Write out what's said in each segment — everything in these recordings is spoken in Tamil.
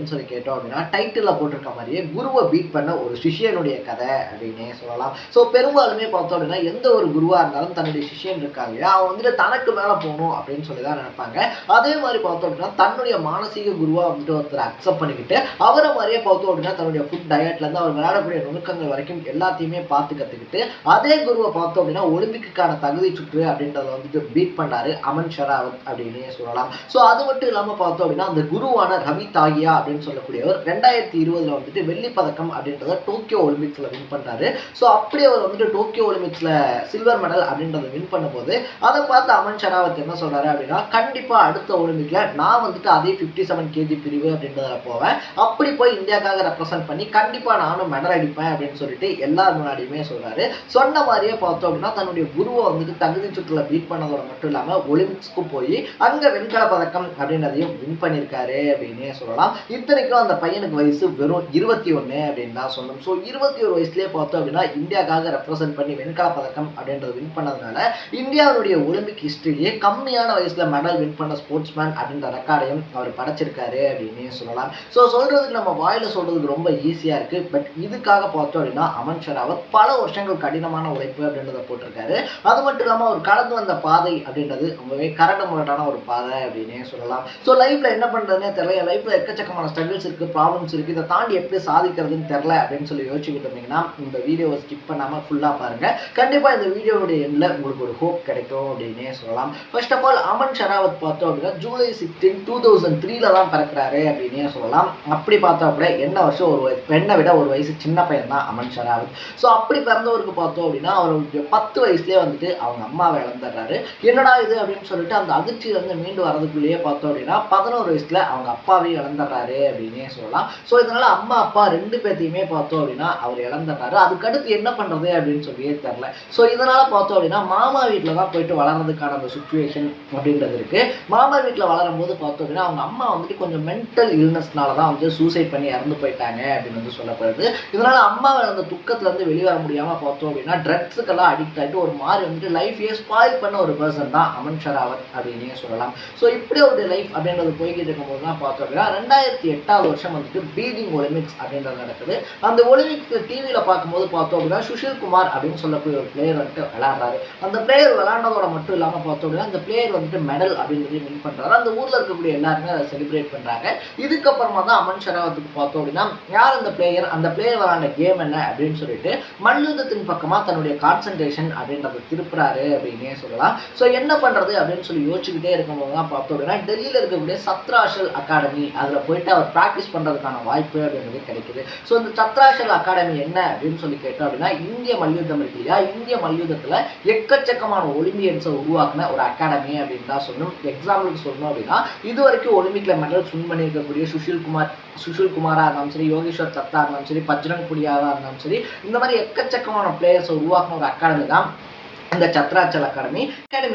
அப்படின்னு சொல்லி கேட்டோம் அப்படின்னா டைட்டிலில் போட்டிருக்க மாதிரியே குருவை பீட் பண்ண ஒரு சிஷியனுடைய கதை அப்படின்னே சொல்லலாம். ஸோ பெரும்பாலுமே பார்த்தோம் அப்படின்னா எந்த ஒரு குருவாக இருந்தாலும் தன்னுடைய சிஷியன் இருக்காங்க இல்லையா, அவன் வந்துட்டு தனக்கு மேலே போகணும் அப்படின்னு சொல்லி தான் நினைப்பாங்க. அதே மாதிரி பார்த்தோம் அப்படின்னா தன்னுடைய மானசீக குருவாக வந்துட்டு ஒருத்தர் அக்செப்ட் பண்ணிக்கிட்டு அவரை மாதிரியே பார்த்தோம் அப்படின்னா தன்னுடைய ஃபுட் டயட்லேருந்து அவர் விளையாடக்கூடிய நுணுக்கங்கள் வரைக்கும் எல்லாத்தையுமே பார்த்து கற்றுக்கிட்டு அதே குருவை பார்த்தோம் அப்படின்னா ஒலிம்பிக்கான தகுதி சுற்று அப்படின்றத வந்துட்டு பீட் பண்ணாரு அமன் ஷெராவத் அப்படின்னே சொல்லலாம். ஸோ அது மட்டும் இல்லாமல் பார்த்தோம் அப்படின்னா அந்த குருவான ரவி தாகியா அப்படின்னு சொல்லக்கூடியவர் 2020 வந்துட்டு வெள்ளி பதக்கம் அப்படின்றத டோக்கியோ ஒலிம்பிக்ஸில் வின் பண்ணாரு. ஸோ அப்படி அவர் வந்துட்டு டோக்கியோ ஒலிம்பிக்ஸில் சில்வர் மெடல் அப்படின்றத வின் பண்ணும்போது அதை பார்த்து அமன் ஷெராவத் என்ன சொல்றாரு அப்படின்னா, கண்டிப்பாக அடுத்த ஒலிம்பிக்ல நான் வந்துட்டு அதே 57 kg பிரிவு அப்படின்றத போவேன், அப்படி போய் இந்தியாவுக்காக ரெப்ரசென்ட் பண்ணி கண்டிப்பாக நானும் மெடல் அடிப்பேன் அப்படின்னு சொல்லிட்டு எல்லார் முன்னாடியுமே சொல்றாரு. சொன்ன மாதிரியே பார்த்தோம் அப்படின்னா தன்னுடைய குருவை வந்துட்டு தகுதி சுற்றுல பீட் பண்ணதோட மட்டும் இல்லாமல் ஒலிம்பிக்ஸ்க்கு போய் அங்கே வெண்கல பதக்கம் அப்படின்றதையும் வின் பண்ணியிருக்காரு அப்படின்னே சொல்லலாம். இத்தனைக்கும் அந்த பையனுக்கு வயசு வெறும் 21 அப்படின்னு தான் சொல்லணும். ஸோ 21 வயசுலேயே பார்த்தோம் அப்படின்னா இந்தியாவுக்காக ரெப்ரசென்ட் பண்ணி வெண்கல பதக்கம் அப்படின்றத வின் பண்ணதுனால இந்தியாவுடைய ஒலிம்பிக் ஹிஸ்டரியிலேயே கம்மியான வயசுல மெடல் வின் பண்ண ஸ்போர்ட்ஸ்மேன் அப்படின்ற ரெக்கார்டையும் அவர் படைச்சிருக்காரு அப்படின்னே சொல்லலாம். ஸோ சொல்றதுக்கு நம்ம வாயில சொல்றதுக்கு ரொம்ப ஈஸியா இருக்கு. பட் இதுக்காக பார்த்தோம் அப்படின்னா அமன் ஷெராவத் பல வருஷங்கள் கடினமான உழைப்பு அப்படின்றத போட்டிருக்காரு. அது மட்டும் இல்லாமல் அவர் கடந்து வந்த பாதை அப்படின்றது ரொம்பவே கரடு முரட்டான ஒரு பாதை அப்படின்னே சொல்லலாம். ஸோ லைஃப்ல என்ன பண்றதுன்னே தெரியல, லைஃப்ல எக்கச்சக்கமான ஸ்ட்ரகிள்ஸ் இருக்கு, ப்ராப்ளம்ஸ் இருக்கு, இதை தாண்டி எப்படி சாதிக்கிறதுன்னு தெரியல அப்படின்னு சொல்லி யோசிச்சுக்கிட்டு இருந்தீங்கன்னா இந்த வீடியோவை ஸ்கிப் பண்ணாம ஃபுல்லா பாருங்க. கண்டிப்பா இந்த வீடியோவுடைய எண்ட்ல உங்களுக்கு ஒரு ஹோப் கிடைக்கும் அப்படின்னே சொல்லலாம். First of all Aman Sehrawat பார்த்தோம் அப்படின்னா ஜூலை 16, 2003 தான் பிறக்கிறாரு அப்படின்னே சொல்லலாம். அப்படி பார்த்தோம் அப்படின்னா என்ன வருஷம் ஒரு பெண்ணை விட ஒரு வயசு சின்ன பையன் தான் அமன் ஷெராவத். ஸோ அப்படி பிறந்தவருக்கு பார்த்தோம் அப்படின்னா அவருக்கு 10 வயசுலேயே வந்துட்டு அவங்க அம்மாவை இழந்துடுறாரு. என்னடா இது அப்படின்னு சொல்லிட்டு அந்த அதிர்ச்சியிலிருந்து மீண்டு வரதுக்குள்ளேயே பார்த்தோம் அப்படின்னா 11 வயசுல அவங்க அப்பாவையும் இழந்துடுறாரு அப்படின்னே சொல்லலாம். ஸோ இதனால அம்மா அப்பா 2 பேர்த்தையுமே பார்த்தோம் அப்படின்னா அவர் இழந்துடுறாரு. அதுக்கடுத்து என்ன பண்றது அப்படின்னு சொல்லியே தெரியல. ஸோ இதனால பார்த்தோம் அப்படின்னா மாமா வீட்டில் தான் போயிட்டு வளர்றதுக்கான அந்த சுச்சுவேஷன் அப்படின்றது இருக்கு. மாமா வீட்டில் வளரும் போது பார்த்தோம் அப்படின்னா அவங்க அம்மா வந்துட்டு கொஞ்சம் மென்டல் இல்னஸ்னால தான் வந்து சூசைட் பண்ணி இறந்து போயிட்டாங்க அப்படின்னு வந்து சொல்லப்படுது. இதனால அம்மாவை அந்த துக்கத்துல இருந்து வெளிவர முடியாம பார்த்தோம் அப்படின்னா ட்ரக்ஸுக்கெல்லாம் அடிக்ட் ஆகிட்டு ஒரு மாதிரி வந்துட்டு லைஃபையே ஸ்பாயில் பண்ண ஒரு பர்சன் தான் அமன் ஷெராவத் அப்படின்னே சொல்லலாம். ஸோ இப்படி ஒரு லைஃப் அப்படின்றது போய்கிட்டு இருக்கும்போது தான் பார்த்தோம் அப்படின்னா 2008 வருஷம் வந்துட்டு பீஜிங் ஒலிம்பிக்ஸ் அப்படின்றது நடக்குது. அந்த ஒலிம்பிக்ஸ் டிவியில் பார்க்கும்போது பார்த்தோம் அப்படின்னா சுஷில் குமார் அப்படின்னு சொல்லக்கூடிய ஒரு பிளேயர் வந்துட்டு விளையாடுறாரு. அந்த பிளேயர் விளையாண்டதோட மட்டும் இல்லாமல் பார்த்தோம் அப்படின்னா அந்த பிளேயர் வந்துட்டு மெடல் அப்படின்றதையும் வின் பண்ணுறாரு. அந்த ஊரில் இருக்கக்கூடிய எல்லாருமே அதை செலிப்ரேட் பண்ணுறாங்க. இதுக்கப்புறமா தான் அமன் ஷெராவத்துக்கு பார்த்தோம் அப்படின்னா யார் அந்த பிளேயர் விளையாண்ட கேம் என்ன அப்படின்னு சொல்லிட்டு மல்யுத்தத்தின் பக்கமாக தன்னுடைய கான்சன்ட்ரேஷன் அப்படின்றத திருப்புறாரு அப்படின்னே சொல்லலாம். ஸோ என்ன பண்ணுறது அப்படின்னு சொல்லி யோசிச்சுக்கிட்டே இருக்கும்போது தான் பார்த்தோம் அப்படின்னா டெல்லியில் இருக்கக்கூடிய சத்ராஷல் அகாடமி அதில் போயிட்டு அவர் ப்ராக்டிஸ் பண்ணுறதுக்கான வாய்ப்பு அப்படின்றது கிடைக்குது. ஸோ இந்த சத்ராஷல் அகாடமி என்ன அப்படின்னு சொல்லி கேட்டோம் அப்படின்னா இந்திய மல்யுத்தம் இருக்கு இல்லையா, இந்திய மல்யுத்தத்தில் எக்கச்சக்கமான ஒலிம்பியன்ஸை உருவாக்குன ஒரு அகாடமி அப்படின்னு தான் சொல்லணும். எக்ஸாம்பிளுக்கு சொல்லணும் அப்படின்னா இது வரைக்கும் ஒலிம்பிக்ல மெடல்ஸ் வின் பண்ணியிருக்கக்கூடிய சுஷில் குமாரா இருந்தாலும் சரி, யோகேஸ்வர் தத்தா இருந்தாலும் சரி, பஜ்ரங் புனியாவா இருந்தாலும் சரி, இந்த மாதிரி எக்கச்சக்கமான பிளேயர்ஸை உருவாக்குன ஒரு அகாடமி தான் அந்த சத்ராச்சல் அகாடமி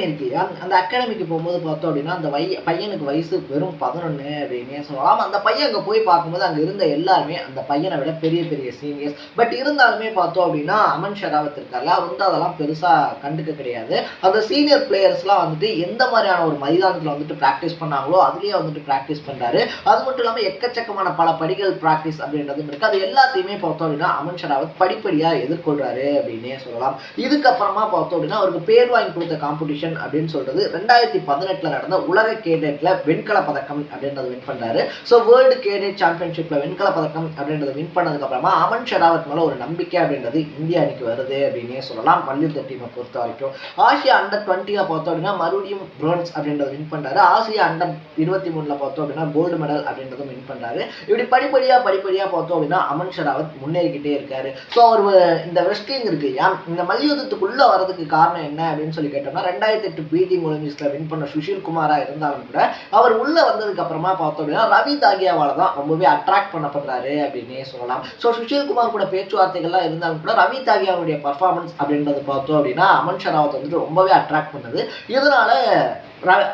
இருக்கு. அந்த அகாடமிக்கு போகும்போது பார்த்தோம் அப்படின்னா அந்த பையனுக்கு வயசு வெறும் 11 அப்படின்னே சொல்லலாம். அந்த பையன் அங்கே போய் பார்க்கும்போது அங்கே இருந்த எல்லாருமே அந்த பையனை விட பெரிய பெரிய சீனியர்ஸ். பட் இருந்தாலுமே பார்த்தோம் அப்படின்னா அமன் ஷெராவத் இருக்கார்ல, அவர் வந்து அதெல்லாம் பெருசாக கண்டுக்க கிடையாது. அந்த சீனியர் பிளேயர்ஸ்லாம் வந்துட்டு எந்த மாதிரியான ஒரு மைதானத்தில் வந்துட்டு ப்ராக்டிஸ் பண்ணாங்களோ அதுலேயே வந்துட்டு ப்ராக்டிஸ் பண்ணுறாரு. அது மட்டும் இல்லாமல் எக்கச்சக்கமான பல படிகள் ப்ராக்டிஸ் அப்படின்றதும் இருக்குது. அது எல்லாத்தையுமே பார்த்தோம் அப்படின்னா அமன் ஷெராவத் படிப்படியாக எதிர்கொள்கிறாரு அப்படின்னே சொல்லலாம். இதுக்கப்புறமா பார்த்தோம் அவருக்கு பேர் வாங்கி கொடுத்த காம்படிஷன் அப்படின்னு சொல்றது 2018 நடந்த உலக கேடெட்ல வெண்கல பதக்கம் அப்படின்றத வின் பண்றாரு. ஸோ வேர்ல்டு கேடெட் சாம்பியன்ஷிப்ல வெண்கல பதக்கம் அப்படின்றத வின் பண்ணதுக்கு அப்புறமா அமன் ஷெராவத் மேல ஒரு நம்பிக்கை அப்படின்றது இந்தியா அணிக்கு வருது அப்படின்னே சொல்லலாம். மல்யுத்த டீமை பொறுத்த வரைக்கும் ஆசியா அண்டர் 20 பார்த்தோம் அப்படின்னா மறுபடியும் பிரான்ஸ் அப்படின்றத வின் பண்றாரு. ஆசியா அண்டர் 23 பார்த்தோம் அப்படின்னா கோல்டு மெடல் அப்படின்றதும் வின் பண்றாரு. இப்படி படிப்படியா பார்த்தோம் அப்படின்னா அமன் ஷெராவத் முன்னேறிக்கிட்டே இருக்காரு. ஸோ அவர் இந்த ரெஸ்லிங் இருக்கு இல்லையா, இந்த மல்யுத்தத்துக்குள்ள வரதுக்கு காரணம் என்ன அப்படின்னு சொல்லி கேட்டோம்னா 2008 பீஜிங் ஒலிம்பிக்ஸ்ல வின் பண்ண சுஷில் குமாரா இருந்தாலும் கூட அவர் உள்ள வந்ததுக்கு அப்புறமா பார்த்தோம் அப்படின்னா ரவி தாகியாவால தான் ரொம்பவே அட்ராக்ட் பண்ணப்படுறாரு அப்படின்னே சொல்லலாம். ஸோ சுஷில் குமார் கூட பேச்சுவார்த்தைகள்லாம் இருந்தாலும் கூட ரவி தாகியாவுடைய பர்ஃபார்மன்ஸ் அப்படின்றது பார்த்தோம் அப்படின்னா அமன் ஷெராவத் வந்துட்டு ரொம்பவே அட்ராக்ட் பண்ணுது. இதனால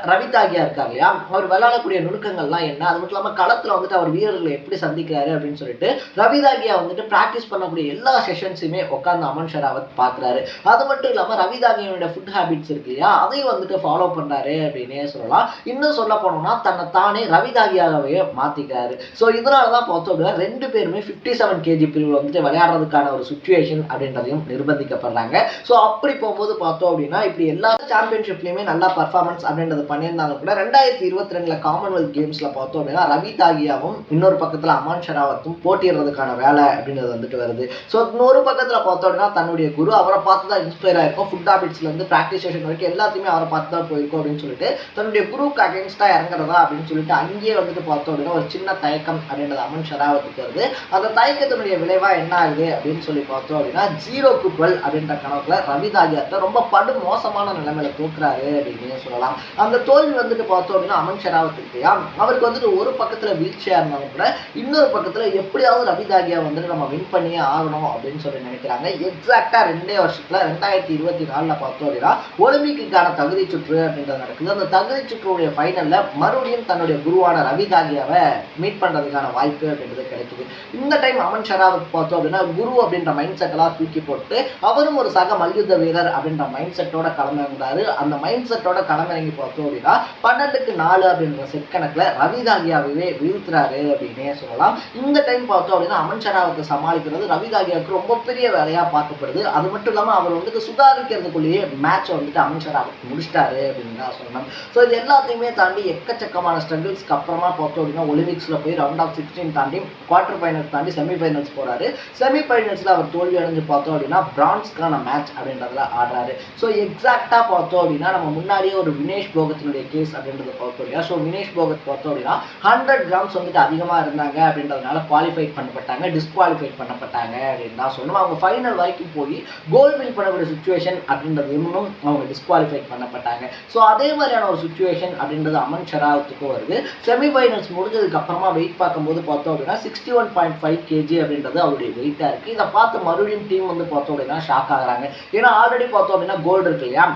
ரவி தாகியா இருக்கார் இல்லையா, அவர் விளையாடக்கூடிய நுணுக்கங்கள்லாம் என்ன, அது மட்டும் இல்லாமல் களத்தில் வந்துட்டு அவர் வீரர்களை எப்படி சந்திக்கிறாரு அப்படின்னு சொல்லிட்டு ரவி தாகியா வந்துட்டு ப்ராக்டிஸ் பண்ணக்கூடிய எல்லா செஷன்ஸுமே உட்காந்து அமன் ஷெராவத் பார்க்குறாரு. அது மட்டும் இல்லாமல் ரவி தாகியாவோட ஃபுட் ஹேபிட்ஸ் இருக்கு இல்லையா, அதையும் வந்துட்டு ஃபாலோ பண்றாரு அப்படின்னே சொல்லலாம். இன்னும் சொல்ல போனோம்னா தன்னை தானே ரவி தாகியாகவே மாத்திக்கிறாரு. ஸோ இதனாலதான் பார்த்தோம் அப்படின்னா 2 பேருமே 57 கேஜி பிரிவில் வந்துட்டு விளையாடுறதுக்கான ஒரு சுச்சுவேஷன் அப்படின்றதையும் நிர்பந்திக்கப்படுறாங்க. ஸோ அப்படி போகும்போது பார்த்தோம் அப்படின்னா இப்படி எல்லா சாம்பியன்ஷிப்லயுமே நல்லா பர்ஃபார்மன்ஸ் அப்படின்றது பண்ணியிருந்தாலும் கூட 2022 காமன்வெல்த் கேம்ஸ்ல பார்த்தோம் அப்படின்னா ரவி தாகியாவும் இன்னொரு பக்கத்துல அமான் ஷெராவத்தும் போட்டியிடுறதுக்கான வேலை அப்படின்றது வந்துட்டு வருது. ஸோ இன்னொரு பக்கத்துல பார்த்தோம் அப்படின்னா தன்னுடைய குரு அவரை பார்த்து தான் இன்ஸ்பயர் ஆயிருக்கும். ஃபுட் ஹேபிட்ஸ்ல இருந்து பிராக்டிஸ் செஷன் வரைக்கும் எல்லாத்தையுமே அவரை பார்த்து தான் போயிருக்கும் அப்படின்னு சொல்லிட்டு தன்னுடைய குருவுக்கு அகேன்ஸ்டா இறங்குறதா அப்படின்னு சொல்லிட்டு அங்கேயே வந்துட்டு பார்த்தோம் அப்படின்னா ஒரு சின்ன தயக்கம் அப்படின்றது அமன் ஷெராவத்துக்கு வருது. அந்த தயக்கத்தினுடைய விளைவா என்ன ஆகுது அப்படின்னு சொல்லி பார்த்தோம் அப்படின்னா 0க்கு 12 அப்படின்ற கணக்குல ரவி தாகியாத்தை ரொம்ப படு மோசமான நிலைமையில தோக்குறாரு அப்படின்னு சொல்லலாம். அந்த தோல்வி வந்துட்டு பார்த்தோம் அப்படின்னா அமன் ஷெராவத்துக்கு அவருக்கு வந்துட்டு ஒரு பக்கத்துல வீழ்ச்சியா இருந்தாலும் கூட இன்னொரு பக்கத்துல எப்படியாவது ரவி தாகியா வந்துட்டு நம்ம வின் பண்ணியே ஆகணும் அப்படின்னு சொல்லி நினைக்கிறாங்க. எக்ஸாக்டா 2 வருஷத்துல 2024 பார்த்தோம் அப்படின்னா ஒலிம்பிக்கான தகுதி சுற்று அப்படின்றது நடக்குது. அந்த தகுதி சுற்றுடைய ஃபைனல்ல மறுபடியும் தன்னுடைய குருவான ரவி தாகியாவை மீட் பண்றதுக்கான வாய்ப்பு அப்படின்றது கிடைக்குது. இந்த டைம் அமன் ஷெராவத் பார்த்தோம் அப்படின்னா குரு அப்படின்ற மைண்ட் செட் எல்லாம் தூக்கி போட்டு அவரும் ஒரு சக மல்யுத்த வீரர் அப்படின்ற மைண்ட் செட்டோட களமிறங்குறாரு. அந்த மைண்ட் செட்டோட களமிறங்கி பார்த்தோம் அப்படின்னா 12க்கு 4 அப்படின்ற செட் கணக்குல ரவி தாகியாவே வீழ்த்துறாரு அப்படின்னே சொல்லலாம். இந்த டைம் பார்த்தோம் அப்படின்னா அமன் ஷெராவத்தை சமாளிக்கிறது ரவி தாகியாவுக்கு ரொம்ப பெரிய வேலையா பார்க்கப்படுது. அது மட்டும் இல்லாம அவர் வந்துட்டு சுதாரிக்கிறதுக்குள்ளேயே மேட்சை வந்துட்டு அமன் ஷெராவத் முடிச்சிட்டாரு அப்படின்னு தான் சொல்லணும். ஸோ இது எல்லாத்தையுமே தாண்டி எக்கச்சக்கமான ஸ்ட்ரகிள்ஸ்க்கு அப்புறமா பார்த்தோம் அப்படின்னா ஒலிம்பிக்ஸ்ல போய் ரவுண்ட் ஆஃப் 16 தாண்டி குவார்டர் ஃபைனல்ஸ் தாண்டி செமிஃபைனல்ஸ் போறாரு. செமிஃபைனல்ஸ்ல அவர் தோல்வி அடைஞ்சு பார்த்தோம் அப்படின்னா பிரான்ஸ்க்கான மேட்ச் அப்படின்றதுல ஆடுறாரு. ஸோ எக்ஸாக்டா பார்த்தோம் அப்படின்னா நம்ம முன்னாடியே ஒரு வினேஷ் போகத்தினுடைய கேஸ் அப்படின்றத பார்த்தோம் இல்லையா. ஸோ வினேஷ் போகத் பார்த்தோம் அப்படின்னா 100 கிராம்ஸ் வந்துட்டு அதிகமா இருந்தாங்க அப்படின்றதுனால குவாலிஃபை பண்ணப்பட்டாங்க, டிஸ்குவாலிஃபை பண்ணப்பட்டாங்க அப்படின்னு தான் சொல்லணும். அவங்க ஃபைனல் வரைக்கும் போய் கோல் வின் பண்ணக்கூடிய சுச்சுவேஷன் அப்படின்றது இன்னும் அவங்க டிஸ்குவாலிஃபை பண்ணப்பட்டாங்க. ஸோ அதே மாதிரியான ஒரு சுச்சுவேஷன் அப்படின்றது அமன் ஷெராவத்துக்கும் வருது. செமிஃபைனல்ஸ் முடிஞ்சதுக்கு அப்புறமா வெயிட் பார்க்கும்போது பார்த்தோம் அப்படின்னா 61.5 kg அப்படின்றது அவருடைய வெயிட்டா இருக்கு. இதை பார்த்து மறுபடியும் டீம் வந்து பார்த்தோம் அப்படின்னா ஷாக் ஆகுறாங்க. ஏன்னா ஆல்ரெடி பார்த்தோம் அப்படின்னா கோல்டு இருக்கு இல்லையா,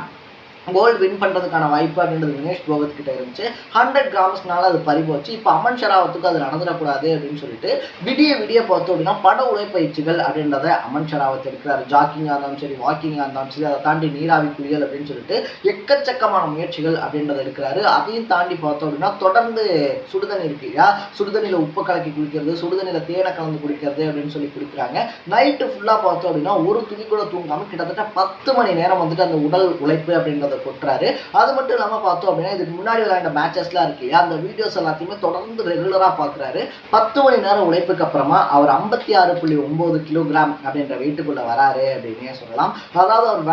கோல்டு வின் பண்ணுறதுக்கான வாய்ப்பு அப்படின்றது வினேஷ் போகத் கிட்ட இருந்துச்சு. 100 கிராம்ஸ்னால அது பறிபோச்சு. இப்போ அமன் ஷெராவத்துக்கு அது நடந்துடக்கூடாது அப்படின்னு சொல்லிட்டு விடிய பார்த்தோம் அப்படின்னா பட உழைப்பயிற்சிகள் அப்படின்றத அமன் ஷெராவத் எடுக்கிறாரு. ஜாக்கிங்காக இருந்தாலும் சரி, வாக்கிங்காக இருந்தாலும் சரி, அதை தாண்டி நீராவி குளியல் அப்படின்னு சொல்லிட்டு எக்கச்சக்கமான முயற்சிகள் அப்படின்றத எடுக்கிறாரு. அதையும் தாண்டி பார்த்தோம் அப்படின்னா தொடர்ந்து சுடுதண்ணி இருக்கு இல்லையா, சுடுதண்ணியில் உப்பு கலக்கி குடிக்கிறது, சுடுதண்ணியில் தேனை கலந்து குடிக்கிறது அப்படின்னு சொல்லி குடிக்கிறாங்க. நைட்டு ஃபுல்லாக பார்த்தோம் அப்படின்னா ஒரு துணி கூட தூங்காமல் கிட்டத்தட்ட 10 மணி நேரம் வந்துட்டு அந்த உடல் உழைப்பு அப்படின்றத கொட்டுறாரு. அது மட்டும் இல்லாம பார்த்தோம் அப்படின்னா இதுக்கு முன்னாடி விளையாண்ட மேட்சஸ்லாம் இருக்கு இல்லையா, அந்த வீடியோஸ் எல்லாத்தையுமே தொடர்ந்து ரெகுலரா பாக்குறாரு. 10 மணி நேரம் உழைப்புக்கு அப்புறமா அவர் 56.9 கிலோகிராம் அப்படின்ற வெயிட்டுக்குள்ள வராரு அப்படின்னே சொல்லலாம். அதாவது அவர்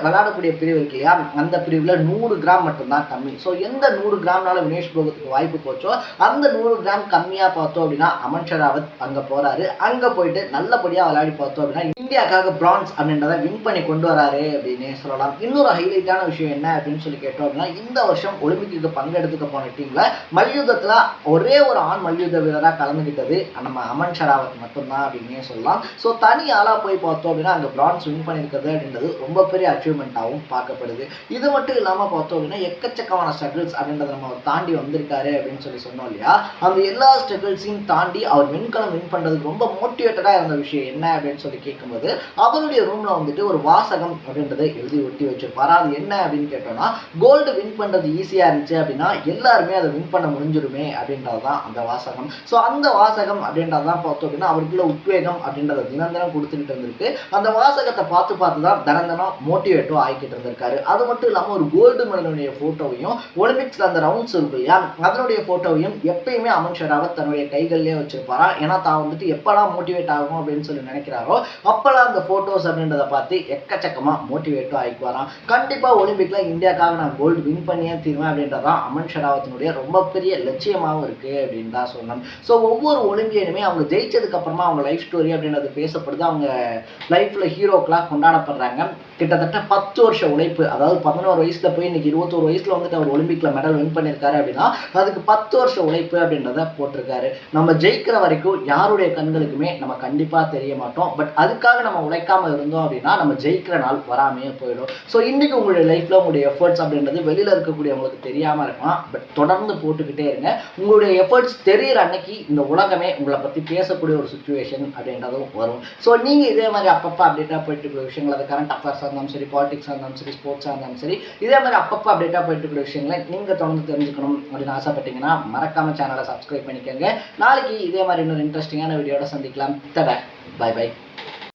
விளையாடக்கூடிய பிரிவு இருக்கு இல்லையா, அந்த பிரிவுல 100 கிராம் மட்டும்தான் கம்மி. ஸோ எந்த 100 கிராம்னால வினேஷ் போகத்துக்கு வாய்ப்பு போச்சோ அந்த 100 கிராம் கம்மியா பார்த்தோம் அப்படின்னா அமன் ஷெராவத் அங்க போறாரு. அங்க போயிட்டு நல்லபடியா விளையாடி பார்த்தோம் அப்படின்னா இந்தியாக்காக பிரான்ஸ் அப்படின்றத வின் பண்ணி கொண்டு வராரு அப்படின்னே சொல்லலாம். இன்னொரு ஹைலைட்டான விஷயம் என்ன அப்படின்னு சொல்லி கேட்டோம் அப்படின்னா இந்த வருஷம் ஒலிம்பிக்கு பங்கெடுத்துக்க போன டீம்ல மல்யுத்தத்துல ஒரே ஒரு ஆண் மல்யுத்த வீரரா கலந்துகிட்டது நம்ம அமன் ஷெராவத் மட்டும்தான் அப்படின்னே சொல்லலாம். ஸோ தனி ஆளா போய் பார்த்தோம் அப்படின்னா அங்க பிரான்ஸ் வின் பண்ணியிருக்கிறது அப்படின்றது ரொம்ப பெரிய அச்சீவ்மெண்ட்டாகவும் பார்க்கப்படுது. இது மட்டும் இல்லாம பார்த்தோம் அப்படின்னா எக்கச்சக்கமான ஸ்ட்ரகிள்ஸ் அப்படின்றத நம்ம அவர் தாண்டி வந்திருக்காரு அப்படின்னு சொல்லி சொன்னோம் இல்லையா, அந்த எல்லா ஸ்ட்ரகிள்ஸையும் தாண்டி அவர் வெண்கலம் வின் பண்றதுக்கு ரொம்ப மோட்டிவேட்டடா இருந்த விஷயம் என்ன அப்படின்னு சொல்லி கேட்கும்போது அவருடைய ரூம்ல வந்துட்டு ஒரு வாசகம் அப்படின்றத எழுதி ஒட்டி வச்சிருப்பாரு. அது என்ன அப்படின்னு கேட்டோம்னா கோல்டு வின் பண்றது ஈஸியா இருந்துச்சு அப்படின்னா எல்லாருமே அதை வின் பண்ண முடிஞ்சிருமே அப்படின்றதுதான் அந்த வாசகம். ஸோ அந்த வாசகம் அப்படின்றதான் பார்த்தோம் அப்படின்னா அவருக்குள்ள உத்வேகம் அப்படின்றத தினம் கொடுத்துக்கிட்டு இருந்திருக்கு. அந்த வாசகத்தை பார்த்து தான் தினம் மோட்டிவேட்டும் ஆகிக்கிட்டு இருந்திருக்காரு. அது மட்டும் இல்லாம ஒரு கோல்டு மெடலுடைய போட்டோவையும் ஒலிம்பிக்ஸ்ல அந்த ரவுண்ட்ஸ் இருக்கு இல்லையா அதனுடைய போட்டோவையும் எப்பயுமே அமன் ஷெராவத் தன்னுடைய கைகளிலேயே வச்சிருப்பாரா. ஏன்னா தான் வந்துட்டு எப்பெல்லாம் மோட்டிவேட் ஆகும் அப்படின்னு சொல்லி நினைக்கிறாரோ அப்பெல்லாம் அந்த போட்டோஸ் அப்படின்றத பார்த்து எக்கச்சக்கமா மோட்டிவேட்டும் ஆகிக்குவாராம். கண்டிப்பா ஒலிம்பிக்ல இந்தியாக்காக நான் கோல்டு வின் பண்ணியே தீர்வேன் அப்படின்றதான் அமன் ஷெராவத்தினுடைய ரொம்ப பெரிய லட்சியமாகவும் இருக்கு அப்படின்னு தான் சொல்லணும். ஸோ ஒவ்வொரு ஒலிம்பியனுமே அவங்க ஜெயிச்சதுக்கு அப்புறமா அவங்க லைஃப் ஸ்டோரி அப்படின்றது பேசப்படுது. அவங்க லைஃப்ல ஹீரோக்கெல்லாம் கொண்டாடப்படுறாங்க. கிட்டத்தட்ட 10 வருஷ உழைப்பு, அதாவது 11 வயசுல போய் இன்னைக்கு 21 வயசுல வந்துட்டு அவர் ஒலிம்பிக்ல மெடல் வின் பண்ணியிருக்காரு அப்படின்னா அதுக்கு 10 வருஷ உழைப்பு அப்படின்றத போட்டிருக்காரு. நம்ம ஜெயிக்கிற வரைக்கும் யாருடைய கண்களுக்குமே நம்ம கண்டிப்பா தெரிய மாட்டோம். பட் அதுக்காக நம்ம உழைக்காம இருந்தோம் அப்படின்னா நம்ம ஜெயிக்கிற நாள் வராமையே போயிடும். ஸோ இன்னைக்கு உங்களுடைய லைஃப்ல நேரத்தில் உங்களுடைய எஃபர்ட்ஸ் அப்படின்றது வெளியில் இருக்கக்கூடியவங்களுக்கு தெரியாமல் இருக்கலாம். பட் தொடர்ந்து போட்டுக்கிட்டே இருங்க. உங்களுடைய எஃபர்ட்ஸ் தெரிகிற அன்னைக்கு இந்த உலகமே உங்களை பற்றி பேசக்கூடிய ஒரு சுச்சுவேஷன் அப்படின்றதும் வரும். ஸோ நீங்கள் இதே மாதிரி அப்பப்போ அப்டேட்டாக போயிட்டு இருக்கிற விஷயங்கள், அது கரண்ட் அஃபேர்ஸாக இருந்தாலும் சரி, பாலிடிக்ஸாக இருந்தாலும் சரி, ஸ்போர்ட்ஸாக இருந்தாலும் சரி, இதே மாதிரி அப்பப்போ அப்டேட்டாக போயிட்டு இருக்கிற விஷயங்களை நீங்கள் தொடர்ந்து தெரிஞ்சுக்கணும் அப்படின்னு ஆசைப்பட்டீங்கன்னா மறக்காமல் சேனலை சப்ஸ்கிரைப் பண்ணிக்கோங்க. நாளைக்கு இதே மாதிரி இன்னொரு இன்ட்ரெஸ்டிங்கான வீடியோட சந்திக்கலாம். தட பை பை.